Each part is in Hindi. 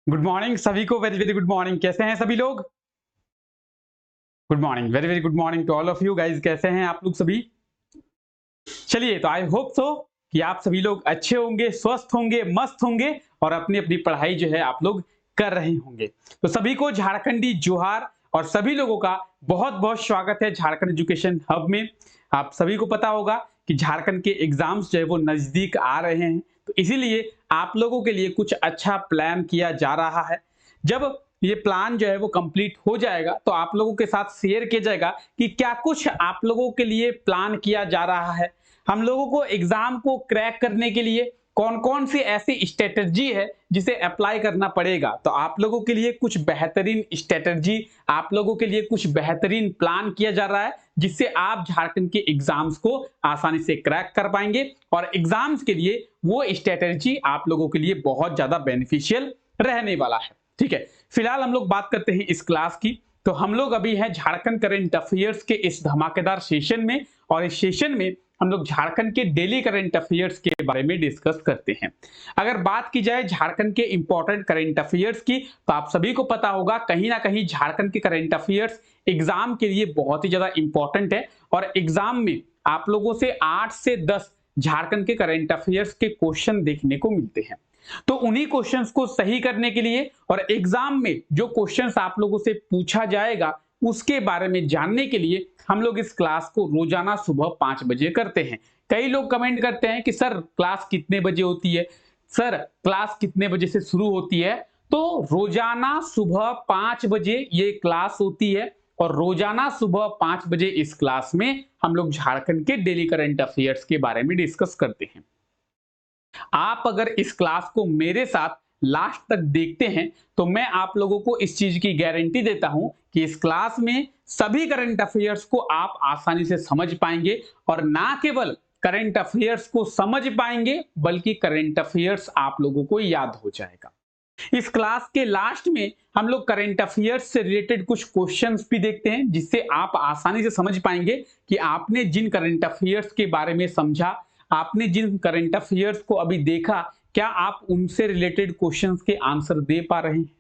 गुड मॉर्निंग सभी को, वेरी वेरी गुड मॉर्निंग। कैसे हैं सभी लोग? Good morning, very very good morning to all of you guys. कैसे हैं आप लोग सभी? चलिए, तो आई होप सो कि आप सभी लोग अच्छे होंगे, स्वस्थ होंगे, मस्त होंगे और अपनी अपनी पढ़ाई जो है आप लोग कर रहे होंगे। तो सभी को झारखंडी जोहार और सभी लोगों का बहुत बहुत स्वागत है झारखंड एजुकेशन हब में। आप सभी को पता होगा कि झारखंड के एग्जाम्स जो है वो नजदीक आ रहे हैं, तो इसीलिए आप लोगों के लिए कुछ अच्छा प्लान किया जा रहा है। जब ये प्लान जो है वो कंप्लीट हो जाएगा तो आप लोगों के साथ शेयर किया जाएगा कि क्या कुछ आप लोगों के लिए प्लान किया जा रहा है। हम लोगों को एग्जाम को क्रैक करने के लिए कौन कौन सी ऐसी स्ट्रेटजी है जिसे अप्लाई करना पड़ेगा, तो आप लोगों के लिए कुछ बेहतरीन स्ट्रेटजी, आप लोगों के लिए कुछ बेहतरीन प्लान किया जा रहा है जिससे आप झारखंड के एग्जाम्स को आसानी से क्रैक कर पाएंगे और एग्जाम्स के लिए वो स्ट्रेटजी आप लोगों के लिए बहुत ज्यादा बेनिफिशियल रहने वाला है। ठीक है, फिलहाल हम लोग बात करते हैं इस क्लास की। तो हम लोग अभी हैं झारखंड करंट अफेयर्स के इस धमाकेदार सेशन में और इस सेशन में हम लोग झारखंड के डेली करंट अफेयर्स के बारे में डिस्कस करते हैं। अगर बात की जाए झारखंड के इंपॉर्टेंट करंट अफेयर्स की, तो आप सभी को पता होगा कहीं ना कहीं झारखंड के करंट अफेयर्स एग्जाम के लिए बहुत ही ज्यादा इंपॉर्टेंट है और एग्जाम में आप लोगों से 8 से 10 झारखंड के करंट अफेयर्स के क्वेश्चन देखने को मिलते हैं। तो उन्हीं क्वेश्चंस को सही करने के लिए और एग्जाम में जो क्वेश्चंस आप लोगों से पूछा जाएगा उसके बारे में जानने के लिए हम लोग इस क्लास को रोजाना सुबह 5 बजे करते हैं। कई लोग कमेंट करते हैं कि सर क्लास कितने बजे होती है, सर क्लास कितने बजे से शुरू होती है। तो रोजाना सुबह 5 बजे ये क्लास होती है और रोजाना सुबह 5 बजे इस क्लास में हम लोग झारखंड के डेली करंट अफेयर्स के बारे में डिस्कस करते हैं। आप अगर इस क्लास को मेरे साथ लास्ट तक देखते हैं तो मैं आप लोगों को इस चीज की गारंटी देता हूं कि इस क्लास में सभी करंट अफेयर्स को आप आसानी से समझ पाएंगे और ना केवल करंट अफेयर्स को समझ पाएंगे बल्कि करंट अफेयर्स आप लोगों को याद हो जाएगा। इस क्लास के लास्ट में हम लोग करंट अफेयर्स से रिलेटेड कुछ क्वेश्चंस भी देखते हैं जिससे आप आसानी से समझ पाएंगे कि आपने जिन करंट अफेयर्स के बारे में समझा, आपने जिन करंट अफेयर्स को अभी देखा, क्या आप उनसे रिलेटेड क्वेश्चंस के आंसर दे पा रहे हैं।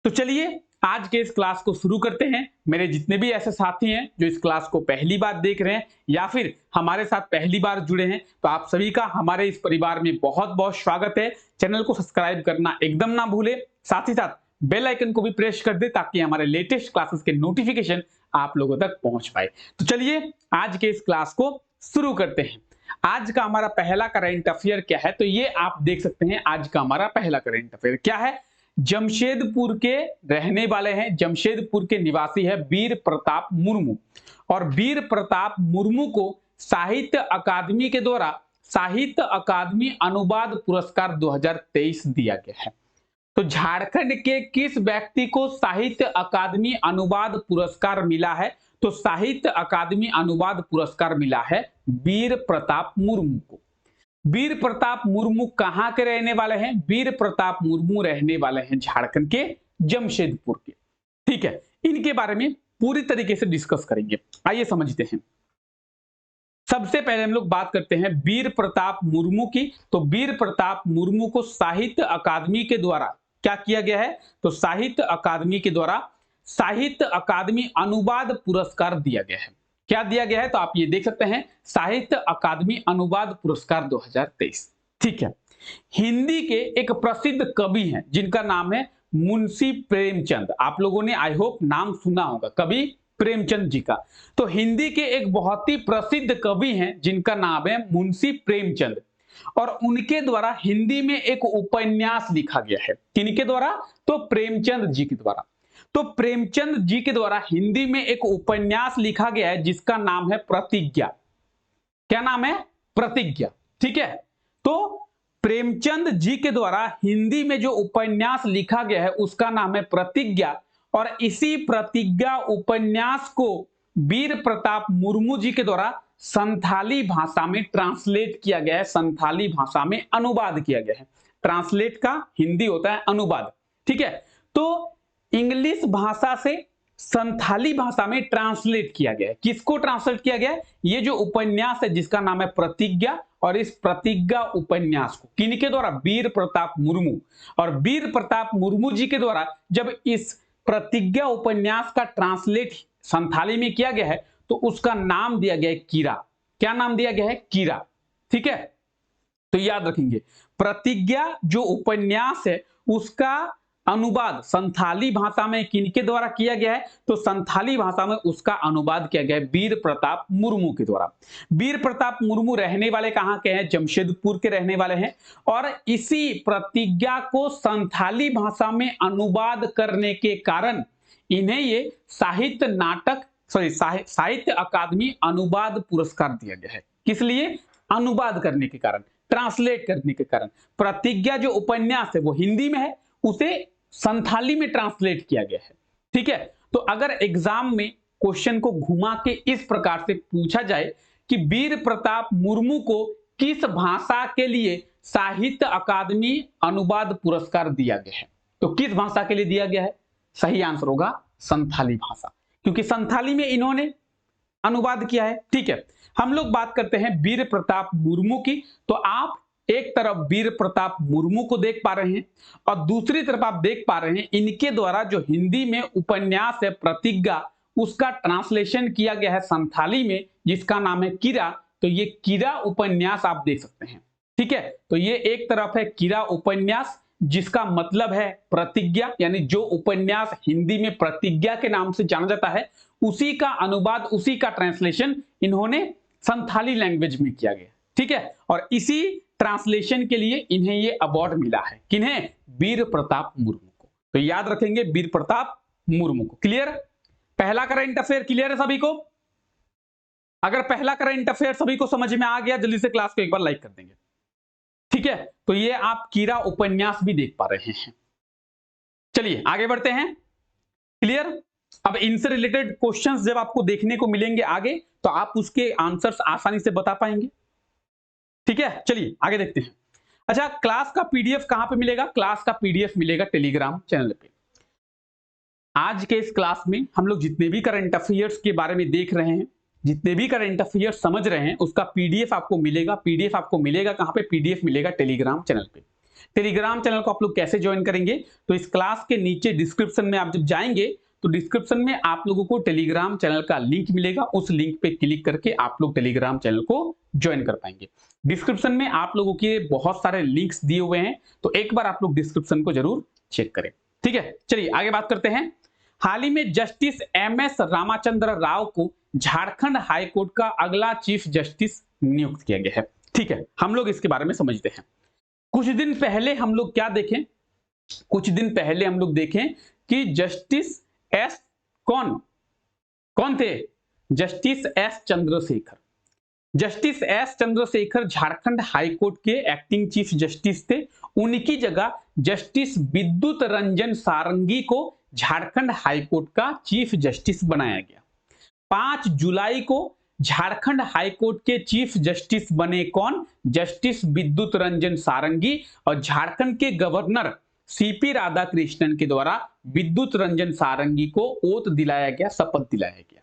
तो चलिए आज के इस क्लास को शुरू करते हैं। मेरे जितने भी ऐसे साथी हैं जो इस क्लास को पहली बार देख रहे हैं या फिर हमारे साथ पहली बार जुड़े हैं, तो आप सभी का हमारे इस परिवार में बहुत बहुत स्वागत है। चैनल को सब्सक्राइब करना एकदम ना भूले, साथ ही साथ बेल आइकन को भी प्रेस कर दे ताकि हमारे लेटेस्ट क्लासेस के नोटिफिकेशन आप लोगों तक पहुंच पाए। तो चलिए आज के इस क्लास को शुरू करते हैं। आज का हमारा पहला करंट अफेयर क्या है, तो ये आप देख सकते हैं। आज का हमारा पहला करंट अफेयर क्या है, जमशेदपुर के रहने वाले हैं, जमशेदपुर के निवासी है वीर प्रताप मुर्मू और वीर प्रताप मुर्मू को साहित्य अकादमी के द्वारा साहित्य अकादमी अनुवाद पुरस्कार 2023 दिया गया है। तो झारखंड के किस व्यक्ति को साहित्य अकादमी अनुवाद पुरस्कार मिला है, तो साहित्य अकादमी अनुवाद पुरस्कार मिला है वीर प्रताप मुर्मू को। वीर प्रताप मुर्मू कहां के रहने वाले हैं? वीर प्रताप मुर्मू रहने वाले हैं झारखंड के जमशेदपुर के। ठीक है, इनके बारे में पूरी तरीके से डिस्कस करेंगे। आइए समझते हैं। सबसे पहले हम लोग बात करते हैं वीर प्रताप मुर्मू की। तो वीर प्रताप मुर्मू को साहित्य अकादमी के द्वारा क्या किया गया है, तो साहित्य अकादमी के द्वारा साहित्य अकादमी अनुवाद पुरस्कार दिया गया है। क्या दिया गया है, तो आप ये देख सकते हैं साहित्य अकादमी अनुवाद पुरस्कार 2023। ठीक है, हिंदी के एक प्रसिद्ध कवि हैं जिनका नाम है मुंशी प्रेमचंद। आप लोगों ने आई होप नाम सुना होगा कवि प्रेमचंद जी का। तो हिंदी के एक बहुत ही प्रसिद्ध कवि हैं जिनका नाम है मुंशी प्रेमचंद और उनके द्वारा हिंदी में एक उपन्यास लिखा गया है। किनके द्वारा, तो प्रेमचंद जी के द्वारा। तो प्रेमचंद जी के द्वारा हिंदी में एक उपन्यास लिखा गया है जिसका नाम है प्रतिज्ञा। क्या नाम है? प्रतिज्ञा। ठीक है, तो प्रेमचंद जी के द्वारा हिंदी में जो उपन्यास लिखा गया है उसका नाम है प्रतिज्ञा और इसी प्रतिज्ञा उपन्यास को वीर प्रताप मुर्मू जी के द्वारा संथाली भाषा में ट्रांसलेट किया गया है, संथाली भाषा में अनुवाद किया गया है। ट्रांसलेट का हिंदी होता है अनुवाद। ठीक है, तो इंग्लिश भाषा से संथाली भाषा में ट्रांसलेट किया गया है। किसको ट्रांसलेट किया गया है? ये जो उपन्यास है जिसका नाम है प्रतिज्ञा, और इस प्रतिज्ञा उपन्यास को किनके द्वारा? वीर प्रताप मुर्मू। और वीर प्रताप मुर्मू जी के द्वारा जब इस प्रतिज्ञा उपन्यास का ट्रांसलेट संथाली में किया गया है तो उसका नाम दिया गया है कीरा। क्या नाम दिया गया है? कीरा। ठीक है, तो याद रखेंगे प्रतिज्ञा जो उपन्यास है उसका अनुवाद संथाली भाषा में किनके द्वारा किया गया है? तो संथाली भाषा में उसका अनुवाद किया गया है वीर प्रताप मुर्मू के द्वारा। वीर प्रताप मुर्मू रहने वाले कहां के हैं? जमशेदपुर के रहने वाले हैं। और इसी प्रतिज्ञा को संथाली भाषा में अनुवाद करने के कारण इन्हें ये साहित्य नाटक साहित्य अकादमी अनुवाद पुरस्कार दिया गया है। किस लिए? अनुवाद करने के कारण, ट्रांसलेट करने के कारण। प्रतिज्ञा जो उपन्यास है वो हिंदी में है, उसे संथाली में ट्रांसलेट किया गया है। ठीक है, तो अगर एग्जाम में क्वेश्चन को घुमा के इस प्रकार से पूछा जाए कि वीर प्रताप मुर्मू को किस भाषा के लिए साहित्य अकादमी अनुवाद पुरस्कार दिया गया है, तो किस भाषा के लिए दिया गया है? सही आंसर होगा संथाली भाषा, क्योंकि संथाली में इन्होंने अनुवाद किया है। ठीक है, हम लोग बात करते हैं वीर प्रताप मुर्मू की। तो आप एक तरफ वीर प्रताप मुर्मू को देख पा रहे हैं और दूसरी तरफ आप देख पा रहे हैं इनके द्वारा जो हिंदी में उपन्यास है प्रतिज्ञा, उसका ट्रांसलेशन किया गया है संथाली में जिसका नाम है कीरा। तो ये कीरा उपन्यास आप देख सकते हैं। ठीक है, तो ये एक तरफ है कीरा उपन्यास जिसका मतलब है प्रतिज्ञा, यानी जो उपन्यास हिंदी में प्रतिज्ञा के नाम से जाना जाता है उसी का अनुवाद, उसी का ट्रांसलेशन इन्होंने संथाली लैंग्वेज में किया गया। ठीक है, और इसी ट्रांसलेशन के लिए इन्हें ये अवार्ड मिला है। किन्हें? वीर प्रताप मुर्मू को। तो याद रखेंगे वीर प्रताप मुर्मू को। क्लियर? पहला करंट अफेयर क्लियर है सभी को? अगर पहला करंट अफेयर सभी को समझ में आ गया जल्दी से क्लास को एक बार लाइक कर देंगे। ठीक है, तो ये आप कीरा उपन्यास भी देख पा रहे हैं। चलिए आगे बढ़ते हैं। क्लियर? अब इनसे रिलेटेड क्वेश्चंस जब आपको देखने को मिलेंगे आगे तो आप उसके आंसर्स आसानी से बता पाएंगे। ठीक है, चलिए आगे देखते हैं। अच्छा, क्लास का पीडीएफ कहां पे मिलेगा? क्लास का पीडीएफ मिलेगा टेलीग्राम चैनल पे। आज के इस क्लास में हम लोग जितने भी करंट अफेयर्स के बारे में देख रहे हैं, जितने भी करंट अफेयर्स समझ रहे हैं, उसका पीडीएफ आपको मिलेगा। पीडीएफ आपको मिलेगा कहां पे? पीडीएफ मिलेगा टेलीग्राम चैनल पे। टेलीग्राम चैनल को आप लोग कैसे ज्वाइन करेंगे? तो इस क्लास के नीचे डिस्क्रिप्शन में आप जब जाएंगे तो डिस्क्रिप्शन में आप लोगों को टेलीग्राम चैनल का लिंक मिलेगा। उस लिंक पे क्लिक करके आप लोग टेलीग्राम चैनल को ज्वाइन कर पाएंगे। डिस्क्रिप्शन में आप लोगों के बहुत सारे लिंक्स दिए हुए हैं, तो एक बार आप लोग डिस्क्रिप्शन को जरूर चेक करें। ठीक है, चलिए आगे बात करते हैं। हाल ही में जस्टिस एमएस रामाचंद्र राव को झारखंड हाईकोर्ट का अगला चीफ जस्टिस नियुक्त किया गया है। ठीक है, हम लोग इसके बारे में समझते हैं। कुछ दिन पहले हम लोग क्या देखें? कुछ दिन पहले हम लोग देखें कि जस्टिस एस कौन थे? Justice S Chandrashekhar. Justice S Chandrashekhar Jharkhand high court के एक्टिंग चीफ जस्टिस थे। उनकी जगह जस्टिस विद्युत रंजन सारंगी को झारखंड हाईकोर्ट का चीफ जस्टिस बनाया गया। 5 जुलाई को झारखंड हाईकोर्ट के चीफ जस्टिस बने कौन? जस्टिस विद्युत रंजन सारंगी। और झारखंड के गवर्नर सीपी राधाकृष्णन के द्वारा विद्युत रंजन सारंगी को ओथ दिलाया गया, शपथ दिलाया गया।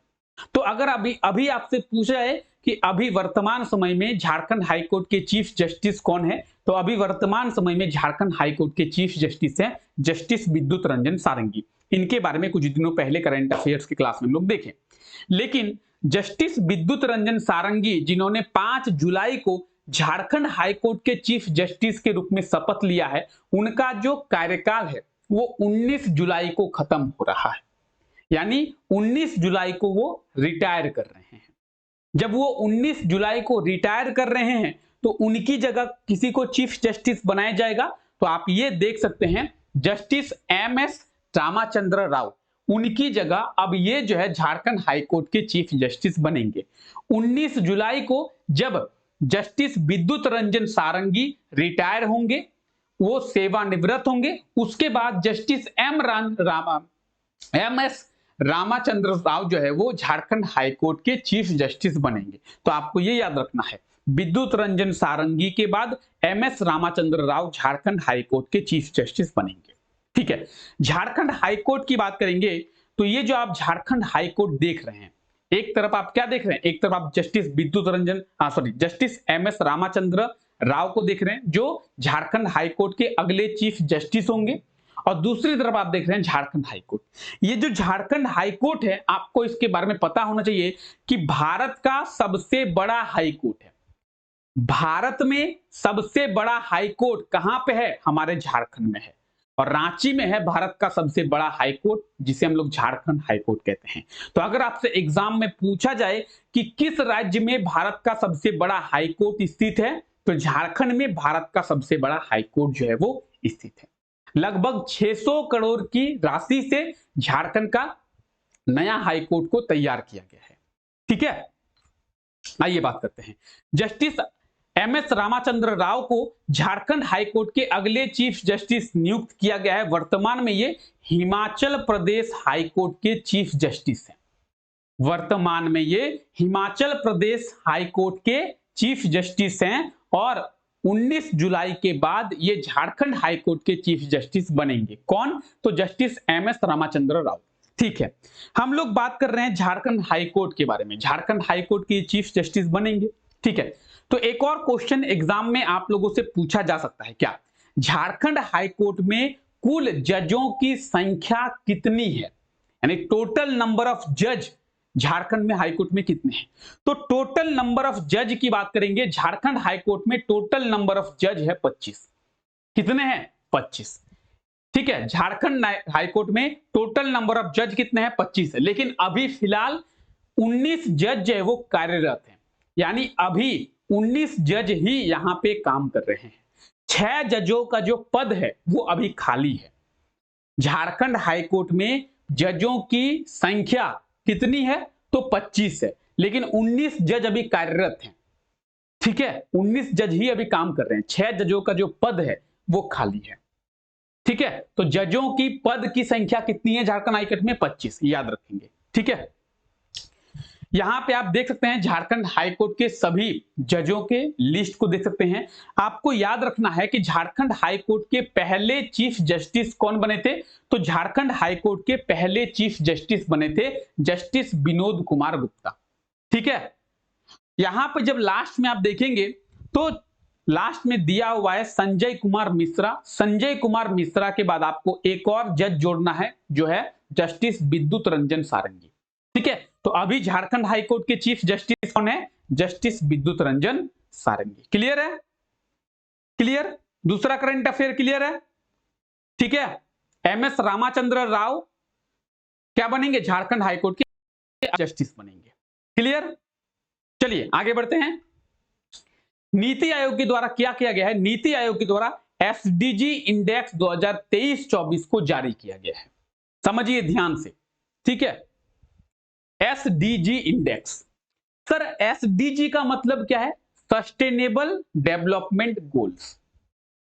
तो अगर अभी आपसे पूछा है कि अभी वर्तमान समय में झारखंड हाईकोर्ट के चीफ जस्टिस कौन है, तो अभी वर्तमान समय में झारखंड हाईकोर्ट के चीफ जस्टिस हैं जस्टिस विद्युत रंजन सारंगी। इनके बारे में कुछ दिनों पहले करंट अफेयर्स की क्लास में हम लोग देखें। लेकिन जस्टिस विद्युत रंजन सारंगी जिन्होंने 5 जुलाई को झारखंड हाईकोर्ट के चीफ जस्टिस के रूप में शपथ लिया है, उनका जो कार्यकाल है वो 19 जुलाई को खत्म हो रहा है। यानी 19 जुलाई को वो रिटायर कर रहे हैं। जब वो 19 जुलाई को रिटायर कर रहे हैं तो उनकी जगह किसी को चीफ जस्टिस बनाया जाएगा। तो आप ये देख सकते हैं जस्टिस एमएस रामाचंद्र राव, उनकी जगह अब ये जो है झारखंड हाईकोर्ट के चीफ जस्टिस बनेंगे। 19 जुलाई को जब जस्टिस विद्युत रंजन सारंगी रिटायर होंगे, वो सेवानिवृत्त होंगे, उसके बाद जस्टिस एमएस रामाचंद्र राव जो है वो झारखंड हाईकोर्ट के चीफ जस्टिस बनेंगे। तो आपको ये याद रखना है, विद्युत रंजन सारंगी के बाद एमएस रामाचंद्र राव झारखंड हाईकोर्ट के चीफ जस्टिस बनेंगे। ठीक है, झारखंड हाईकोर्ट की बात करेंगे तो ये जो आप झारखंड हाईकोर्ट देख रहे हैं, एक तरफ आप क्या देख रहे हैं, एक तरफ आप justice M S Ramachandra Rao को देख रहे हैं जो झारखंड हाईकोर्ट के अगले चीफ जस्टिस होंगे, और दूसरी तरफ आप देख रहे हैं झारखंड हाईकोर्ट। ये जो झारखंड हाईकोर्ट है, आपको इसके बारे में पता होना चाहिए कि भारत का सबसे बड़ा हाईकोर्ट है। भारत में सबसे बड़ा हाईकोर्ट कहां पे है, हमारे झारखंड में है, और रांची में है भारत का सबसे बड़ा हाईकोर्ट, जिसे हम लोग झारखंड हाईकोर्ट कहते हैं। तो अगर आपसे एग्जाम में पूछा जाए कि किस राज्य में भारत का सबसे बड़ा हाईकोर्ट स्थित है, तो झारखंड में भारत का सबसे बड़ा हाईकोर्ट जो है वो स्थित है। लगभग 600 करोड़ की राशि से झारखंड का नया हाईकोर्ट को तैयार किया गया है। ठीक है, आइए बात करते हैं। Justice M S Ramachandra Rao को झारखंड हाईकोर्ट के अगले चीफ जस्टिस नियुक्त किया गया है। वर्तमान में ये हिमाचल प्रदेश हाईकोर्ट के चीफ जस्टिस हैं। वर्तमान में ये हिमाचल प्रदेश हाईकोर्ट के चीफ जस्टिस हैं, और 19 जुलाई के बाद ये झारखंड हाईकोर्ट के चीफ जस्टिस बनेंगे। कौन? तो justice M S Ramachandra Rao. ठीक है, हम लोग बात कर रहे हैं झारखंड हाईकोर्ट के बारे में। झारखंड हाईकोर्ट के चीफ जस्टिस बनेंगे। ठीक है, तो एक और क्वेश्चन एग्जाम में आप लोगों से पूछा जा सकता है, क्या झारखंड हाईकोर्ट में कुल जजों की संख्या कितनी है, यानी टोटल नंबर ऑफ जज झारखंड में हाईकोर्ट में कितने हैं? तो टोटल नंबर ऑफ जज की बात करेंगे, झारखंड हाईकोर्ट में टोटल नंबर ऑफ जज है 25। कितने हैं? 25। ठीक है, झारखंड हाईकोर्ट में टोटल नंबर ऑफ जज कितने हैं? 25 है, लेकिन अभी फिलहाल 19 जज जो है वो कार्यरत हैं, यानी अभी 19 जज ही यहां पे काम कर रहे हैं। 6 जजों का जो पद है वो अभी खाली है। झारखंड हाईकोर्ट में जजों की संख्या कितनी है? तो 25 है, लेकिन 19 जज अभी कार्यरत हैं। ठीक है, 19 जज ही अभी काम कर रहे हैं, 6 जजों का जो पद है वो खाली है। ठीक है, तो जजों की पद की संख्या कितनी है झारखंड हाईकोर्ट में? 25, याद रखेंगे। ठीक है, यहां पे आप देख सकते हैं झारखंड हाईकोर्ट के सभी जजों के लिस्ट को देख सकते हैं। आपको याद रखना है कि झारखंड हाईकोर्ट के पहले चीफ जस्टिस कौन बने थे? तो झारखंड हाईकोर्ट के पहले चीफ जस्टिस बने थे जस्टिस विनोद कुमार गुप्ता। ठीक है, यहां पर जब लास्ट में आप देखेंगे तो लास्ट में दिया हुआ है संजय कुमार मिश्रा। संजय कुमार मिश्रा के बाद आपको एक और जज जोड़ना है जो है जस्टिस विद्युत रंजन सारंगी। ठीक है, तो अभी झारखंड हाईकोर्ट के चीफ जस्टिस कौन है? जस्टिस विद्युत रंजन सारंगी। क्लियर है? क्लियर? दूसरा करंट अफेयर क्लियर है? ठीक है, एम एस रामाचंद्र राव क्या बनेंगे? झारखंड हाईकोर्ट के जस्टिस बनेंगे। क्लियर? चलिए आगे बढ़ते हैं। नीति आयोग के द्वारा क्या किया गया है? नीति आयोग के द्वारा एसडीजी इंडेक्स 2023-24 को जारी किया गया है। समझिए ध्यान से। ठीक है, एसडीजी इंडेक्स। सर एसडीजी का मतलब क्या है? Sustainable development goals.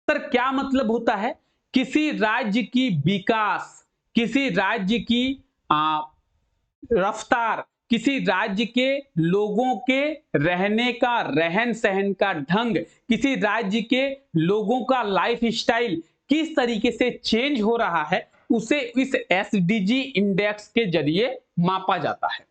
सर क्या मतलब होता है? किसी राज्य की विकास, किसी राज्य की रफ्तार, किसी राज्य के लोगों के रहने का, रहन सहन का ढंग, किसी राज्य के लोगों का लाइफ स्टाइल किस तरीके से चेंज हो रहा है, उसे इस एसडीजी इंडेक्स के जरिए मापा जाता है।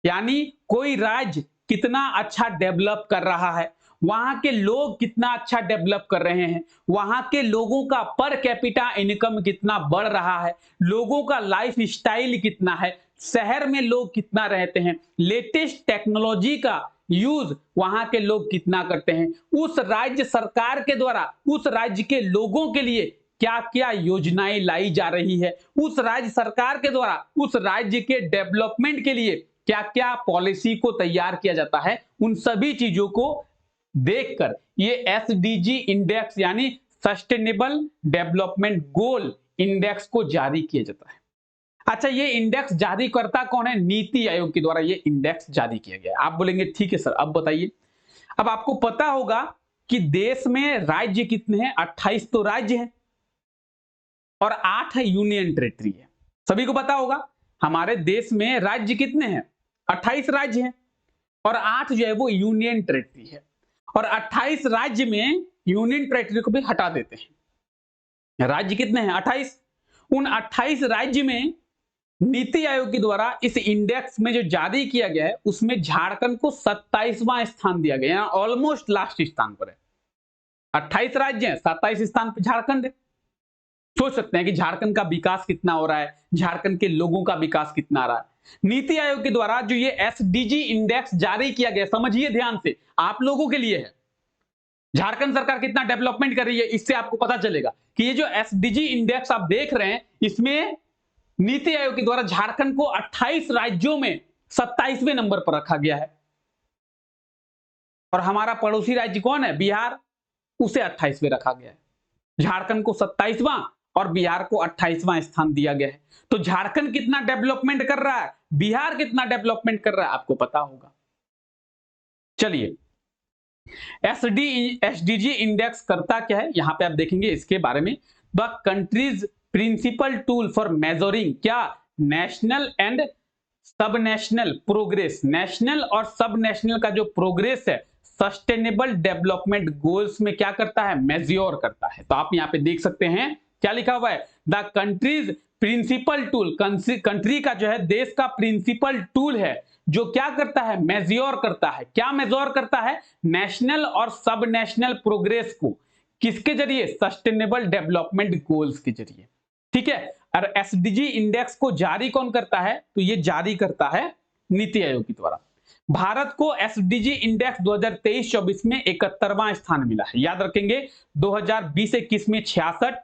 यानी कोई राज्य कितना अच्छा डेवलप कर रहा है, वहां के लोग कितना अच्छा डेवलप कर रहे हैं, वहां के लोगों का पर कैपिटा इनकम कितना बढ़ रहा है, लोगों का लाइफ स्टाइल कितना है, शहर में लोग कितना रहते हैं, लेटेस्ट टेक्नोलॉजी का यूज वहां के लोग कितना करते हैं, उस राज्य सरकार के द्वारा उस राज्य के लोगों के लिए क्या क्या योजनाएं लाई जा रही है, उस राज्य सरकार के द्वारा उस राज्य के डेवलपमेंट के लिए क्या क्या पॉलिसी को तैयार किया जाता है, उन सभी चीजों को देखकर ये एसडीजी इंडेक्स यानी सस्टेनेबल डेवलपमेंट गोल इंडेक्स को जारी किया जाता है। अच्छा, ये इंडेक्स जारी करता कौन है? नीति आयोग के द्वारा ये इंडेक्स जारी किया गया है। आप बोलेंगे ठीक है सर, अब बताइए। अब आपको पता होगा कि देश में राज्य कितने हैं? 28 तो राज्य हैं और 8 है यूनियन टेरिटरी है। सभी को पता होगा हमारे देश में राज्य कितने हैं? 28 राज्य हैं और 8 जो है वो यूनियन टेरिटरी है। और 28 राज्य में यूनियन टेरिटरी को भी हटा देते हैं। राज्य कितने हैं? 28। उन 28 राज्य में नीति आयोग के द्वारा इस इंडेक्स में जो जारी किया गया है उसमें झारखंड को 27वां स्थान दिया गया है, ऑलमोस्ट लास्ट स्थान पर है। 28 राज्य हैं, 27 स्थान पर झारखंड है। सोच सकते हैं कि झारखंड का विकास कितना हो रहा है, झारखंड के लोगों का विकास कितना आ रहा है। नीति आयोग के द्वारा जो ये एसडीजी इंडेक्स जारी किया गया, समझिए ध्यान से, आप लोगों के लिए है। झारखंड सरकार कितना डेवलपमेंट कर रही है इससे आपको पता चलेगा कि ये जो एसडीजी इंडेक्स आप देख रहे हैं इसमें नीति आयोग के द्वारा झारखंड को 28 राज्यों में 27वें नंबर पर रखा गया है। और हमारा पड़ोसी राज्य कौन है? बिहार, उसे 28वें रखा गया है। झारखंड को 27वां और बिहार को 28वां स्थान दिया गया है। तो झारखंड कितना डेवलपमेंट कर रहा है, बिहार कितना डेवलपमेंट कर रहा है, आपको पता होगा। चलिए, एसडीजी इंडेक्स करता क्या है, यहां पे आप देखेंगे इसके बारे में। The country's principal tool for measuring क्या, national and sub national progress, national और सब नेशनल का जो प्रोग्रेस है सस्टेनेबल डेवलपमेंट गोल्स में क्या करता है, मेजर करता है। तो आप यहां पे देख सकते हैं क्या लिखा हुआ है, the country's principal tool, country का जो है देश का प्रिंसिपल टूल है जो क्या करता है, मेजर करता है। क्या मेजर करता है, नेशनल और सब नेशनल प्रोग्रेस को, किसके जरिए, सस्टेनेबल डेवलपमेंट गोल्स के जरिए। ठीक है, और एसडीजी इंडेक्स को जारी कौन करता है, तो ये जारी करता है नीति आयोग के द्वारा। भारत को एसडीजी इंडेक्स 2023-24 में 71वां स्थान मिला है। याद रखेंगे 2020-21 में 66,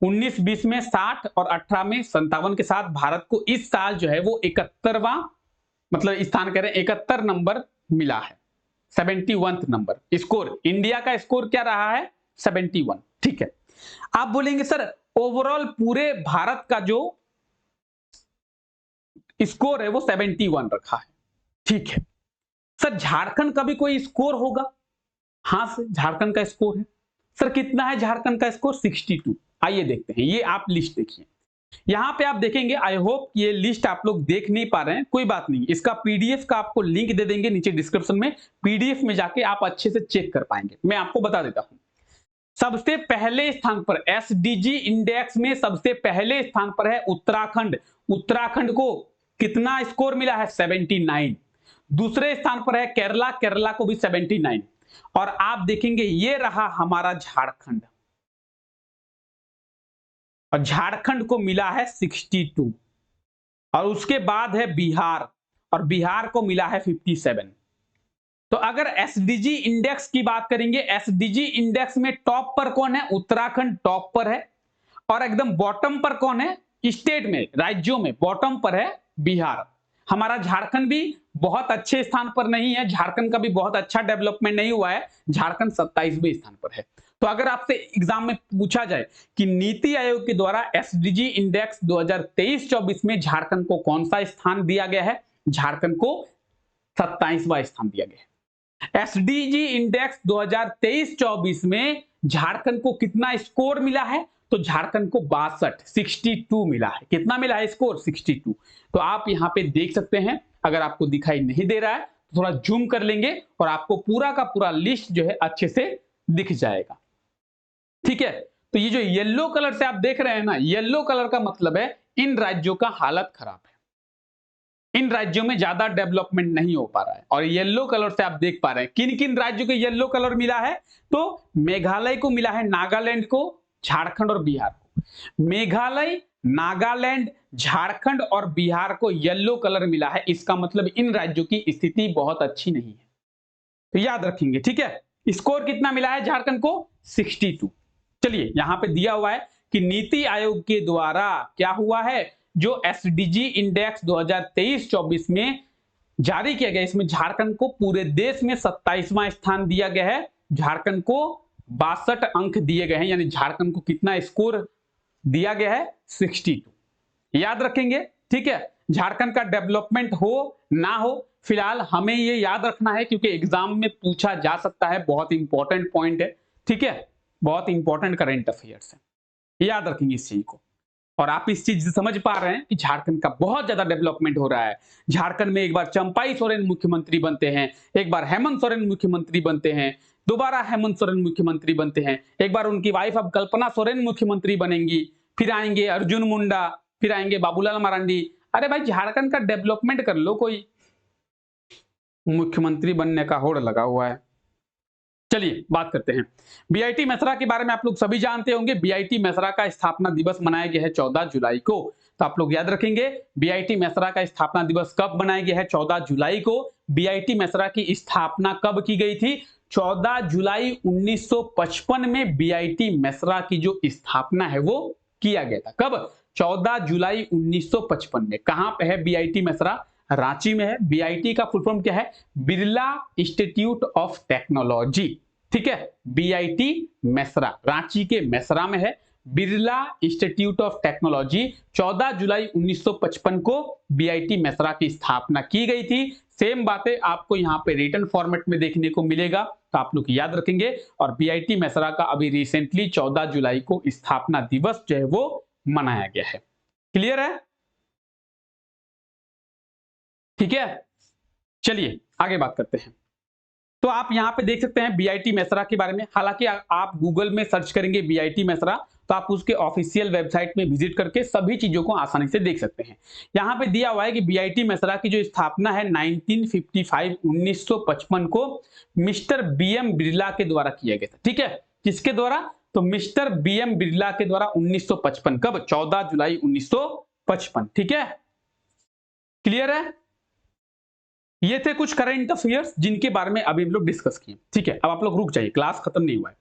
19-20 में 60 और 18 में 57 के साथ भारत को इस साल जो है वो 71वां मतलब स्थान कह रहे हैं 71 नंबर मिला है, 71 नंबर स्कोर। इंडिया का स्कोर क्या रहा है, 71। ठीक है, आप बोलेंगे सर ओवरऑल पूरे भारत का जो स्कोर है वो 71 रखा है। ठीक है सर, झारखंड का भी कोई स्कोर होगा? हां सर, झारखंड का स्कोर है। सर कितना है झारखंड का स्कोर, 62। आइए देखते हैं, ये आप लिस्ट देखिए, यहां पे आप देखेंगे। आई होप ये लिस्ट आप लोग देख नहीं पा रहे हैं, कोई बात नहीं, इसका पीडीएफ का आपको लिंक दे देंगे नीचे डिस्क्रिप्शन में, पीडीएफ में जाके आप अच्छे से चेक कर पाएंगे। मैं आपको बता देता हूं, सबसे पहले स्थान पर एसडीजी इंडेक्स में सबसे पहले स्थान पर है उत्तराखंड। उत्तराखंड को कितना स्कोर मिला है, 79। दूसरे स्थान पर है केरला, केरला को भी 79। और आप देखेंगे ये रहा हमारा झारखंड, और झारखंड को मिला है 62। और उसके बाद है बिहार, और बिहार को मिला है 57। तो अगर एसडीजी इंडेक्स की बात करेंगे, एसडीजी इंडेक्स में टॉप पर कौन है, उत्तराखंड टॉप पर है। और एकदम बॉटम पर कौन है, स्टेट में, राज्यों में बॉटम पर है बिहार। हमारा झारखंड भी बहुत अच्छे स्थान पर नहीं है, झारखंड का भी बहुत अच्छा डेवलपमेंट नहीं हुआ है, झारखंड 27वें स्थान पर है। तो अगर आपसे एग्जाम में पूछा जाए कि नीति आयोग के द्वारा एसडीजी इंडेक्स 2023-24 में झारखंड को कौन सा स्थान दिया गया है, झारखंड को 27वां स्थान दिया गया है। एसडीजी इंडेक्स 2023-24 में झारखंड को कितना स्कोर मिला है, तो झारखंड को 62 मिला है। कितना मिला है स्कोर, 62। तो आप यहां पे देख सकते हैं, अगर आपको दिखाई नहीं दे रहा है तो थोड़ा जूम कर लेंगे और आपको पूरा का पूरा लिस्ट जो है अच्छे से दिख जाएगा। ठीक है, तो ये जो येलो कलर से आप देख रहे हैं ना, येलो कलर का मतलब है इन राज्यों का हालत खराब है, इन राज्यों में ज्यादा डेवलपमेंट नहीं हो पा रहा है। और येलो कलर से आप देख पा रहे हैं किन किन राज्यों को येलो कलर मिला है, तो मेघालय को मिला है, नागालैंड को, झारखंड और बिहार को। मेघालय, नागालैंड, झारखंड और बिहार को येलो कलर मिला है, इसका मतलब इन राज्यों की स्थिति बहुत अच्छी नहीं है। तो याद रखेंगे, ठीक है। स्कोर कितना मिला है झारखंड को, 62। चलिए, यहां पे दिया हुआ है कि नीति आयोग के द्वारा क्या हुआ है, जो एसडीजी इंडेक्स 2023-24 में जारी किया गया, इसमें झारखंड को पूरे देश में 27वां स्थान दिया गया है। झारखंड को 62 अंक दिए गए हैं, यानी झारखंड को कितना स्कोर दिया गया है, 62। याद रखेंगे, ठीक है। झारखंड का डेवलपमेंट हो ना हो, फिलहाल हमें ये याद रखना है क्योंकि एग्जाम में पूछा जा सकता है, बहुत इंपॉर्टेंट पॉइंट है, ठीक है, बहुत इंपॉर्टेंट करंट अफेयर्स है, याद रखेंगे इस चीज को। और आप इस चीज से समझ पा रहे हैं कि झारखंड का बहुत ज्यादा डेवलपमेंट हो रहा है। झारखंड में एक बार चंपाई सोरेन मुख्यमंत्री बनते हैं, एक बार हेमंत सोरेन मुख्यमंत्री बनते हैं, दोबारा हेमंत सोरेन मुख्यमंत्री बनते हैं, एक बार उनकी वाइफ अब कल्पना सोरेन मुख्यमंत्री बनेंगी, फिर आएंगे अर्जुन मुंडा, फिर आएंगे बाबूलाल मरांडी, अरे भाई झारखंड का डेवलपमेंट कर लो, कोई मुख्यमंत्री बनने का होड़ लगा हुआ है। चलिए बात करते हैं बीआईटी मेसरा के बारे में। आप लोग सभी जानते होंगे बीआईटी मेसरा का स्थापना दिवस मनाया गया है 14 जुलाई को। तो आप लोग याद रखेंगे बीआईटी मेसरा का स्थापना दिवस कब मनाया गया है, 14 जुलाई को। बीआईटी मेसरा की स्थापना कब की गई थी, 14 जुलाई 1955 में बीआईटी मेसरा की जो स्थापना है वो किया गया था। कब, 14 जुलाई 1955 में। कहां पे है बीआईटी मेसरा, रांची में है। बीआईटी का फुल फॉर्म क्या है, बिरला इंस्टीट्यूट ऑफ टेक्नोलॉजी। ठीक है, बीआईटी मेसरा रांची के मेसरा में है, बिरला इंस्टीट्यूट ऑफ टेक्नोलॉजी। 14 जुलाई 1955 को बीआईटी मेसरा की स्थापना की गई थी। सेम बातें आपको यहाँ पे रिटन फॉर्मेट में देखने को मिलेगा, तो आप लोग याद रखेंगे। और बीआईटी मेसरा का अभी रिसेंटली 14 जुलाई को स्थापना दिवस जो है वो मनाया गया है। क्लियर है, ठीक है। चलिए आगे बात करते हैं। तो आप यहां पे देख सकते हैं बीआईटी मेसरा के बारे में। हालांकि आप गूगल में सर्च करेंगे बीआईटी मेसरा तो आप उसके ऑफिशियल वेबसाइट में विजिट करके सभी चीजों को आसानी से देख सकते हैं। यहां पे दिया हुआ है कि बीआईटी मेसरा की जो स्थापना है 1955 को मिस्टर बीएम बिरला के द्वारा किया गया था। ठीक है, किसके द्वारा, तो मिस्टर बीएम बिरला के द्वारा 1955। कब, 14 जुलाई 1955। ठीक है, क्लियर है। ये थे कुछ करंट अफेयर्स जिनके बारे में अभी हम लोग डिस्कस किए। ठीक है, अब आप लोग रुक जाइए, क्लास खत्म नहीं हुआ है।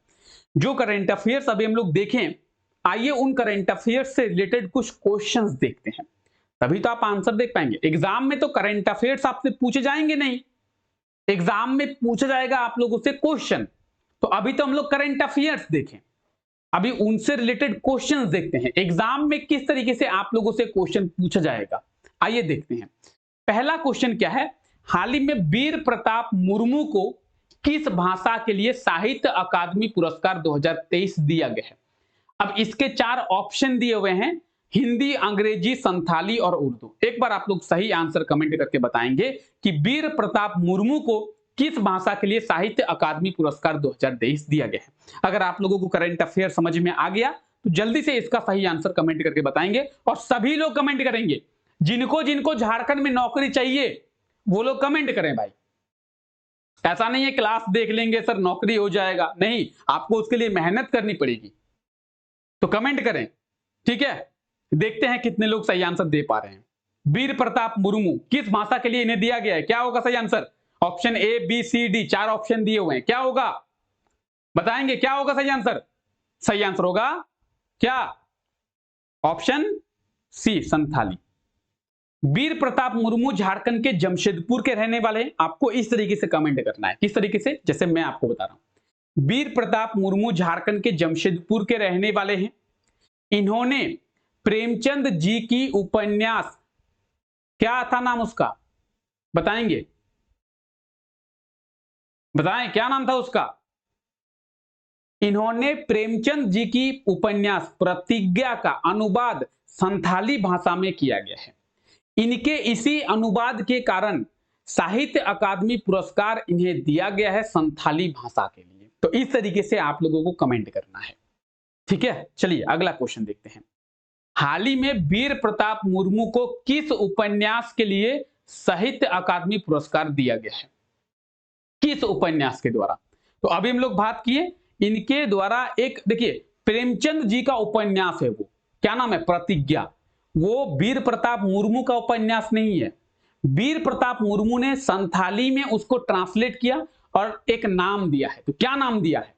जो करंट अफेयर्स अभी हम लोग देखें, आइए उन करंट अफेयर्स से रिलेटेड कुछ क्वेश्चंस देखते हैं, तभी तो आप आंसर देख पाएंगे। एग्जाम में तो करंट अफेयर्स आपसे पूछे जाएंगे नहीं, एग्जाम में पूछा जाएगा आप लोगों से क्वेश्चन। तो अभी तो हम लोग करंट अफेयर्स देखें, अभी उनसे रिलेटेड क्वेश्चंस देखते हैं, एग्जाम में किस तरीके से आप लोगों से क्वेश्चन पूछा जाएगा। आइए देखते हैं। पहला क्वेश्चन क्या है, हाल ही में वीर प्रताप मुर्मू को किस भाषा के लिए साहित्य अकादमी पुरस्कार 2023 दिया गया है। अब इसके 4 ऑप्शन दिए हुए हैं, हिंदी, अंग्रेजी, संथाली और उर्दू। एक बार आप लोग सही आंसर कमेंट करके बताएंगे कि वीर प्रताप मुर्मू को किस भाषा के लिए साहित्य अकादमी पुरस्कार 2023 दिया गया है। अगर आप लोगों को करंट अफेयर समझ में आ गया तो जल्दी से इसका सही आंसर कमेंट करके बताएंगे। और सभी लोग कमेंट करेंगे, जिनको जिनको झारखंड में नौकरी चाहिए वो लोग कमेंट करें भाई। ऐसा नहीं है क्लास देख लेंगे सर नौकरी हो जाएगा, नहीं, आपको उसके लिए मेहनत करनी पड़ेगी। तो कमेंट करें, ठीक है। देखते हैं कितने लोग सही आंसर दे पा रहे हैं। वीर प्रताप मुर्मू किस भाषा के लिए इन्हें दिया गया है, क्या होगा सही answer. Option A, B, C, D, 4 option दिए हुए हैं, क्या होगा बताएंगे, क्या होगा सही आंसर। सही आंसर होगा क्या, ऑप्शन सी, संथाली। वीर प्रताप मुर्मू झारखंड के जमशेदपुर के रहने वाले हैं। आपको इस तरीके से कमेंट करना है, किस तरीके से, जैसे मैं आपको बता रहा हूं। वीर प्रताप मुर्मू झारखंड के जमशेदपुर के रहने वाले हैं। इन्होंने प्रेमचंद जी की उपन्यास, क्या था नाम उसका, बताएंगे, बताएं क्या नाम था उसका। इन्होंने प्रेमचंद जी की उपन्यास प्रतिज्ञा का अनुवाद संथाली भाषा में किया गया है। इनके इसी अनुवाद के कारण साहित्य अकादमी पुरस्कार इन्हें दिया गया है संथाली भाषा के लिए। तो इस तरीके से आप लोगों को कमेंट करना है, ठीक है। चलिए अगला क्वेश्चन देखते हैं। हाल ही में वीर प्रताप मुर्मू को किस उपन्यास के लिए साहित्य अकादमी पुरस्कार दिया गया है, किस उपन्यास के द्वारा। तो अभी हम लोग बात किए इनके द्वारा, एक देखिए प्रेमचंद जी का उपन्यास है, वो क्या नाम है, प्रतिज्ञा। वो वीर प्रताप मुर्मू का उपन्यास नहीं है। वीर प्रताप मुर्मू ने संथाली में उसको ट्रांसलेट किया और एक नाम दिया है। तो क्या नाम दिया है,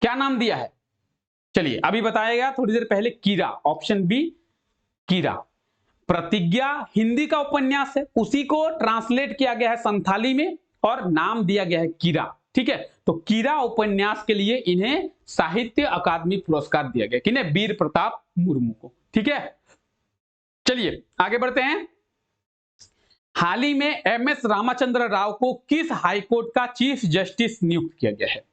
क्या नाम दिया है, चलिए अभी बताएगा थोड़ी देर पहले, कीरा, ऑप्शन बी कीरा। प्रतिज्ञा हिंदी का उपन्यास है, उसी को ट्रांसलेट किया गया है संथाली में और नाम दिया गया है कीरा, ठीक है। तो कीरा उपन्यास के लिए इन्हें साहित्य अकादमी पुरस्कार दिया गया, किन्हें, वीर प्रताप मुर्मू को, ठीक है। चलिए आगे बढ़ते हैं। हाल ही में एमएस रामचंद्र राव को किस हाईकोर्ट का चीफ जस्टिस नियुक्त किया गया है।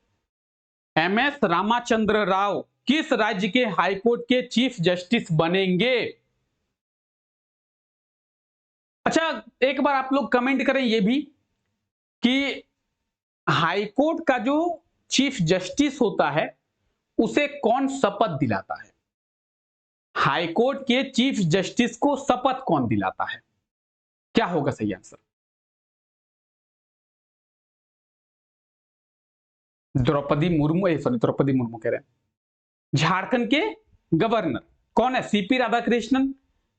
एमएस रामचंद्र राव किस राज्य के हाईकोर्ट के चीफ जस्टिस बनेंगे। अच्छा एक बार आप लोग कमेंट करें ये भी कि हाईकोर्ट का जो चीफ जस्टिस होता है उसे कौन शपथ दिलाता है। हाईकोर्ट के चीफ जस्टिस को शपथ कौन दिलाता है? क्या होगा सही आंसर? द्रौपदी मुर्मू, सॉरी द्रौपदी मुर्मू कह रहे हैं। झारखंड के गवर्नर कौन है? सीपी राधाकृष्णन।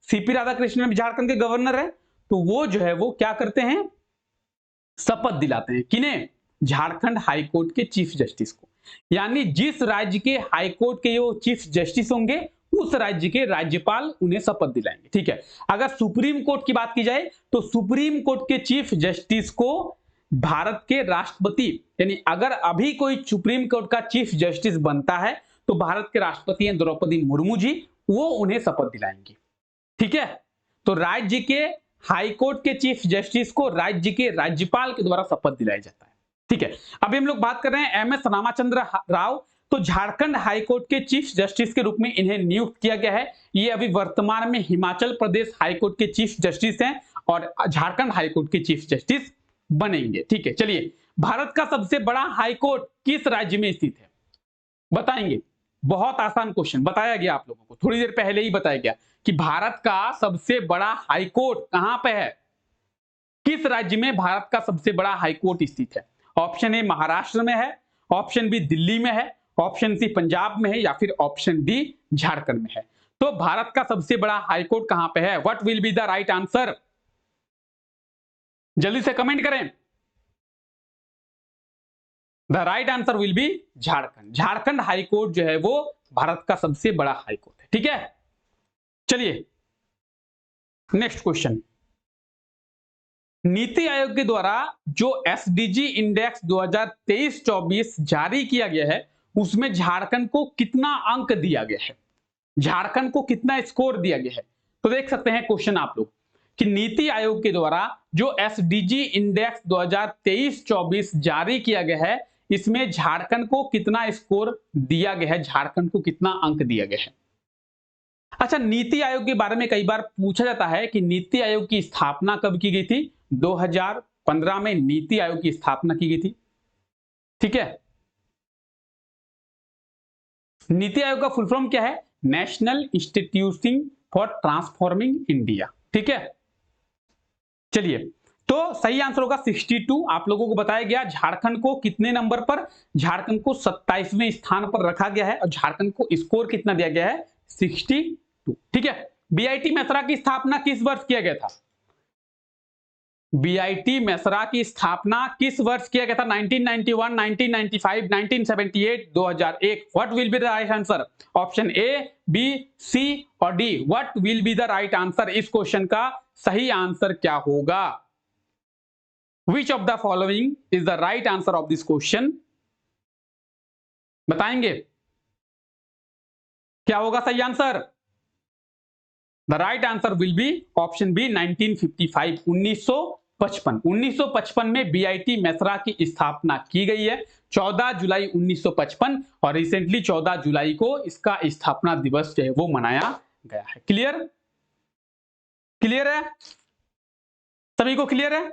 सीपी राधाकृष्णन भी झारखंड के गवर्नर है, तो वो जो है वो क्या करते हैं? शपथ दिलाते हैं। किन्हें? झारखंड हाईकोर्ट के चीफ जस्टिस को। यानी जिस राज्य के हाईकोर्ट के वो चीफ जस्टिस होंगे, उस राज्य के राज्यपाल उन्हें शपथ दिलाएंगे। ठीक है। अगर सुप्रीम कोर्ट की बात की जाए तो सुप्रीम कोर्ट के चीफ जस्टिस को भारत के राष्ट्रपति, यानी अगर अभी कोई सुप्रीम कोर्ट का चीफ जस्टिस बनता है तो भारत के राष्ट्रपति हैं द्रौपदी मुर्मू जी, वो उन्हें शपथ दिलाएंगे। ठीक है। तो राज्य के हाईकोर्ट के चीफ जस्टिस को राज्य के राज्यपाल के द्वारा शपथ दिलाई जाता है। ठीक है। अभी हम लोग बात कर रहे हैं एम एस रामाचंद्र राव, तो झारखंड हाईकोर्ट के चीफ जस्टिस के रूप में इन्हें नियुक्त किया गया है। ये अभी वर्तमान में हिमाचल प्रदेश हाईकोर्ट के चीफ जस्टिस हैं और झारखंड हाईकोर्ट के चीफ जस्टिस बनेंगे। ठीक है। चलिए, भारत का सबसे बड़ा हाईकोर्ट किस राज्य में स्थित है? बताएंगे। बहुत आसान क्वेश्चन बताया गया आप लोगों को, थोड़ी देर पहले ही बताया गया कि भारत का सबसे बड़ा हाईकोर्ट कहां पे है? किस राज्य में भारत का सबसे बड़ा हाईकोर्ट स्थित है? ऑप्शन ए महाराष्ट्र में है, ऑप्शन बी दिल्ली में है, ऑप्शन सी पंजाब में है, या फिर ऑप्शन डी झारखंड में है। तो भारत का सबसे बड़ा हाईकोर्ट कहां पे है? What will be the right answer? जल्दी से कमेंट करें। The right answer will B Jharkhand. Jharkhand high court जो है वो भारत का सबसे बड़ा हाईकोर्ट है। ठीक है। चलिए नेक्स्ट क्वेश्चन। नीति आयोग के द्वारा जो एसडीजी इंडेक्स 2023-24 जारी किया गया है, उसमें झारखंड को कितना अंक दिया गया है? झारखंड को कितना स्कोर दिया गया है? तो देख सकते हैं क्वेश्चन आप लोग कि नीति आयोग के द्वारा जो एसडीजी इंडेक्स 2023-24 जारी किया गया है, इसमें झारखंड को कितना स्कोर दिया गया है? झारखंड को कितना अंक दिया गया है? अच्छा, नीति आयोग के बारे में कई बार पूछा जाता है कि नीति आयोग की स्थापना कब की गई थी? 2015 में नीति आयोग की स्थापना की गई थी। ठीक है। नीति आयोग का फुल फॉर्म क्या है? National institution for transforming India. ठीक है। चलिए, तो सही आंसर होगा 62। आप लोगों को बताया गया झारखंड को कितने नंबर पर? झारखंड को 27वें स्थान पर रखा गया है और झारखंड को स्कोर कितना दिया गया है? 62। ठीक है। बीआईटी मेसरा की स्थापना किस वर्ष किया गया था? बीआईटी मेसरा की स्थापना किस वर्ष किया गया था? 1991, 1995, 1978, 2001। What will be the right answer? Option A, B, C और D. What will be the right answer? इस क्वेश्चन का सही आंसर क्या होगा? Which of the following is the right answer of this question? बताएंगे क्या होगा सही answer? The right answer will be option B 1955, 1955 में बीआईटी मेसरा की स्थापना की गई है 14 जुलाई 1955 और रिसेंटली 14 जुलाई को इसका स्थापना दिवस जो है वो मनाया गया है। क्लियर? क्लियर है? सभी को क्लियर है?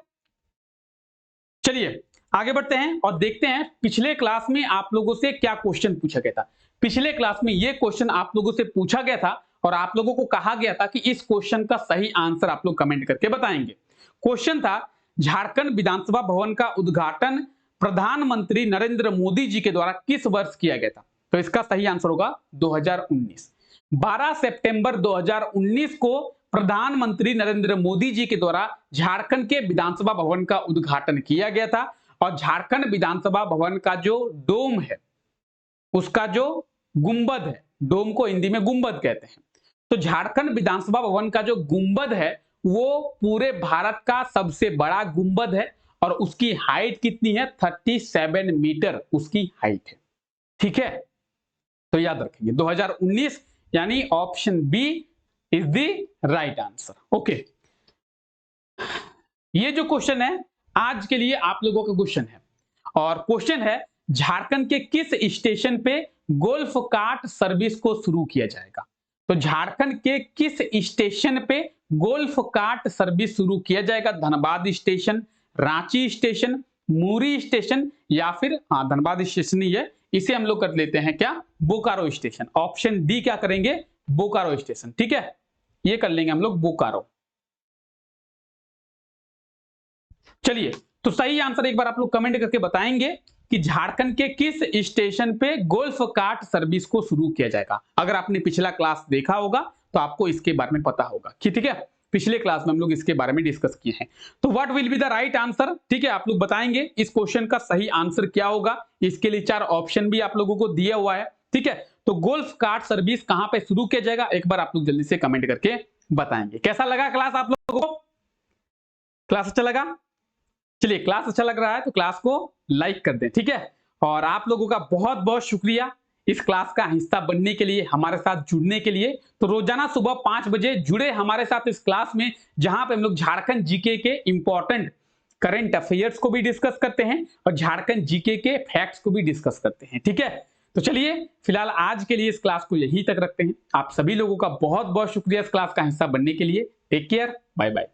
चलिए आगे बढ़ते हैं और देखते हैं पिछले क्लास में आप लोगों से क्या क्वेश्चन पूछा गया था। पिछले क्लास में यह क्वेश्चन आप लोगों से पूछा गया था और आप लोगों को कहा गया था कि इस क्वेश्चन का सही आंसर आप लोग कमेंट करके बताएंगे। क्वेश्चन था, झारखंड विधानसभा भवन का उद्घाटन प्रधानमंत्री नरेंद्र मोदी जी के द्वारा किस वर्ष किया गया था? तो इसका सही आंसर होगा 2019। 12 सितंबर 2019 को प्रधानमंत्री नरेंद्र मोदी जी के द्वारा झारखंड के विधानसभा भवन का उद्घाटन किया गया था और झारखंड विधानसभा भवन का जो डोम है, उसका जो गुंबद है, डोम को हिंदी में गुंबद कहते हैं, तो झारखंड विधानसभा भवन का जो गुंबद है वो पूरे भारत का सबसे बड़ा गुंबद है और उसकी हाइट कितनी है? 37 मीटर उसकी हाइट है। ठीक है, तो याद रखेंगे 2019, यानी option B is the right answer. Okay, ये जो क्वेश्चन है आज के लिए आप लोगों का क्वेश्चन है और क्वेश्चन है, झारखंड के किस स्टेशन पे गोल्फ कार्ट सर्विस को शुरू किया जाएगा? तो झारखंड के किस स्टेशन पे गोल्फ कार्ट सर्विस शुरू किया जाएगा? धनबाद स्टेशन, रांची स्टेशन, मुरी स्टेशन या फिर धनबाद स्टेशन ही है, इसे हम लोग कर लेते हैं क्या? बोकारो स्टेशन। ऑप्शन डी क्या करेंगे? बोकारो स्टेशन, ठीक है, ये कर लेंगे हम लोग बोकारो। चलिए, तो सही आंसर एक बार आप लोग कमेंट करके बताएंगे कि झारखंड के किस स्टेशन पे गोल्फ कार्ट सर्विस को शुरू किया जाएगा। अगर आपने पिछला क्लास देखा होगा तो आपको इसके बारे में पता होगा, ठीक है, पिछले क्लास में हम लोग इसके बारे में डिस्कस किए हैं। तो what will be the right answer, ठीक है, आप लोग बताएंगे इस क्वेश्चन का सही आंसर क्या होगा। इसके लिए 4 ऑप्शन भी आप लोगों को दिया हुआ है, ठीक है। तो गोल्फ कार्ट सर्विस कहां पे शुरू किया जाएगा, एक बार आप लोग जल्दी से कमेंट करके बताएंगे। कैसा लगा क्लास आप लोगों को? क्लास अच्छा लगा? चलिए, क्लास अच्छा लग रहा है तो क्लास को लाइक कर दें, ठीक है। और आप लोगों का बहुत बहुत शुक्रिया इस क्लास का हिस्सा बनने के लिए, हमारे साथ जुड़ने के लिए। तो रोजाना सुबह 5 बजे जुड़े हमारे साथ इस क्लास में, जहां पे हम लोग झारखंड जीके के इंपॉर्टेंट करंट अफेयर्स को भी डिस्कस करते हैं और झारखंड जीके के फैक्ट्स को भी डिस्कस करते हैं, ठीक है। तो चलिए, फिलहाल आज के लिए इस क्लास को यहीं तक रखते हैं। आप सभी लोगों का बहुत बहुत शुक्रिया इस क्लास का हिस्सा बनने के लिए। Take care, bye bye.